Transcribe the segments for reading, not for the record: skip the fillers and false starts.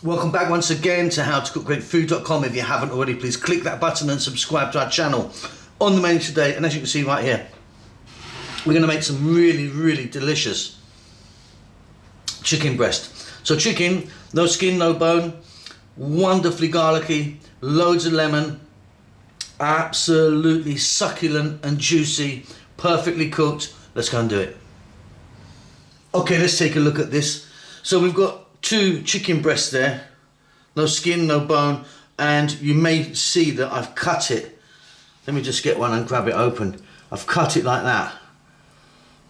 Welcome back once again to howtocookgreatfood.com. If you haven't already, please click that button and subscribe to our channel. On the menu today, and as you can see right here, we're going to make some really delicious chicken breast. So chicken, no skin, no bone, wonderfully garlicky, loads of lemon, absolutely succulent and juicy, perfectly cooked. Let's go and do it. Okay, let's take a look at this. So we've got 2 chicken breasts there, no skin, no bone, and you may see that I've cut it. Let me just get one and grab it open. I've cut it like that,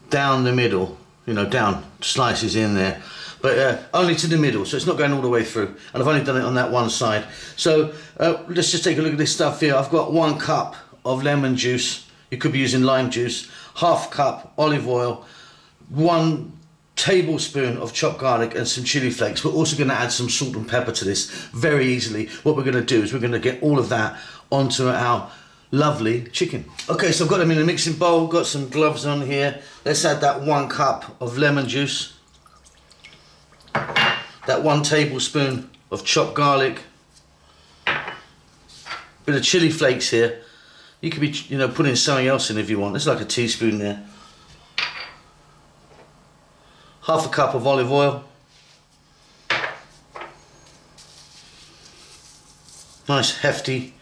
down the middle, you know, down, slices in there, but only to the middle, so it's not going all the way through, and I've only done it on that one side. So let's just take a look at this stuff here. I've got 1 cup of lemon juice, you could be using lime juice, ½ cup olive oil, 1 tablespoon of chopped garlic and some chili flakes. We're also going to add some salt and pepper to this very easily. What we're going to do is we're going to get all of that onto our lovely chicken. Okay, so I've got them in a mixing bowl, got some gloves on here. Let's add that 1 cup of lemon juice, that 1 tablespoon of chopped garlic, bit of chili flakes here. You could be, you know, putting something else in if you want. It's like a teaspoon there. ½ cup of olive oil, nice hefty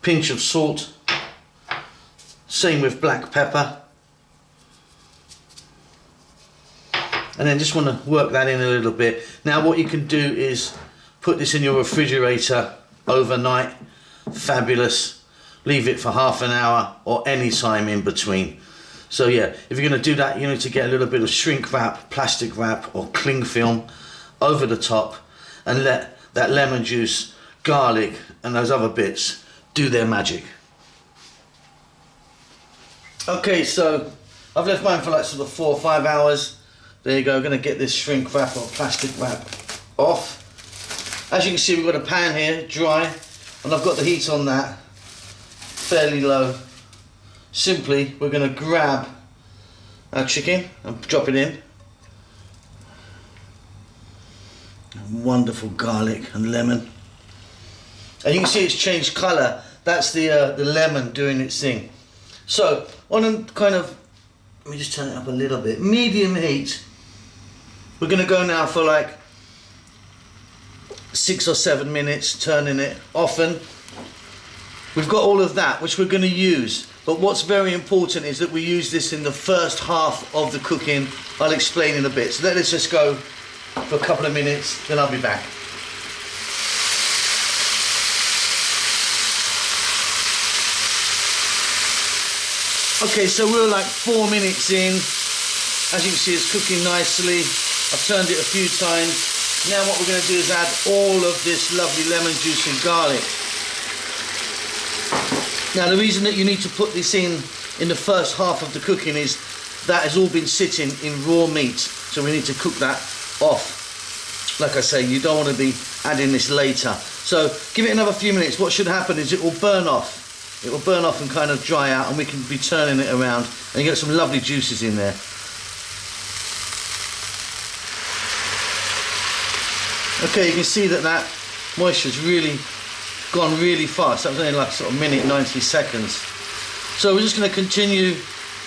pinch of salt, same with black pepper, and then just want to work that in a little bit. Now what you can do is put this in your refrigerator overnight, fabulous, leave it for ½ an hour or any time in between. So yeah, if you're going to do that, you need to get a little bit of shrink wrap, plastic wrap or cling film over the top and let that lemon juice, garlic and those other bits do their magic. Okay, so I've left mine for like sort of 4 or 5 hours. There you go, I'm going to get this shrink wrap or plastic wrap off. As you can see, we've got a pan here, dry, and I've got the heat on that fairly low. Simply, we're going to grab our chicken and drop it in. Wonderful garlic and lemon. And you can see it's changed colour. That's the lemon doing its thing. So, on a kind of, let me just turn it up a little bit, medium heat, we're going to go now for like 6 or 7 minutes, turning it often. We've got all of that, which we're going to use. But what's very important is that we use this in the first half of the cooking. I'll explain in a bit. So let's just go for a couple of minutes, then I'll be back. Okay, so we're like 4 minutes in. As you can see, it's cooking nicely. I've turned it a few times. Now what we're going to do is add all of this lovely lemon juice and garlic. Now the reason that you need to put this in the first half of the cooking is that has all been sitting in raw meat, so we need to cook that off. Like I say, you don't want to be adding this later. So give it another few minutes. What should happen is it will burn off. It will burn off and kind of dry out, and we can be turning it around and you get some lovely juices in there. Okay, you can see that that moisture's really gone really fast. That was only like sort of minute 90 seconds. So we're just going to continue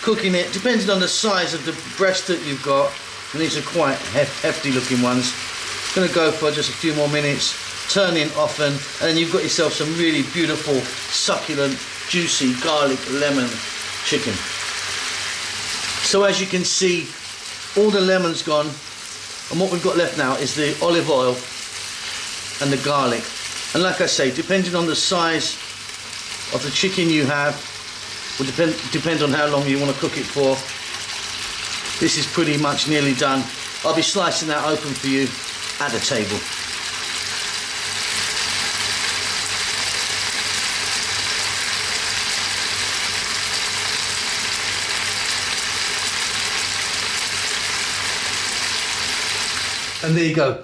cooking it, depending on the size of the breast that you've got, and these are quite hefty looking ones. Going to go for just a few more minutes, turning often, and then you've got yourself some really beautiful, succulent, juicy garlic lemon chicken. So as you can see, all the lemon's gone, and what we've got left now is the olive oil and the garlic. And like I say, depending on the size of the chicken you have, will depend on how long you want to cook it for. This is pretty much nearly done. I'll be slicing that open for you at the table. And there you go.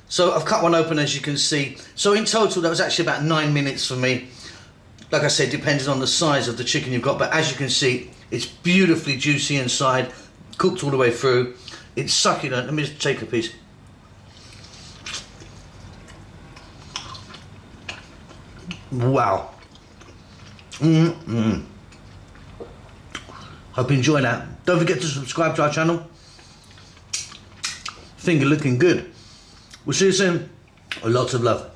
So I've cut one open, as you can see. So in total, that was actually about 9 minutes for me. Like I said, depending on the size of the chicken you've got, but as you can see, it's beautifully juicy inside, cooked all the way through. It's succulent. Let me just take a piece. Wow. Hope you enjoy that. Don't forget to subscribe to our channel. Finger looking good. We'll see you soon. Lots of love.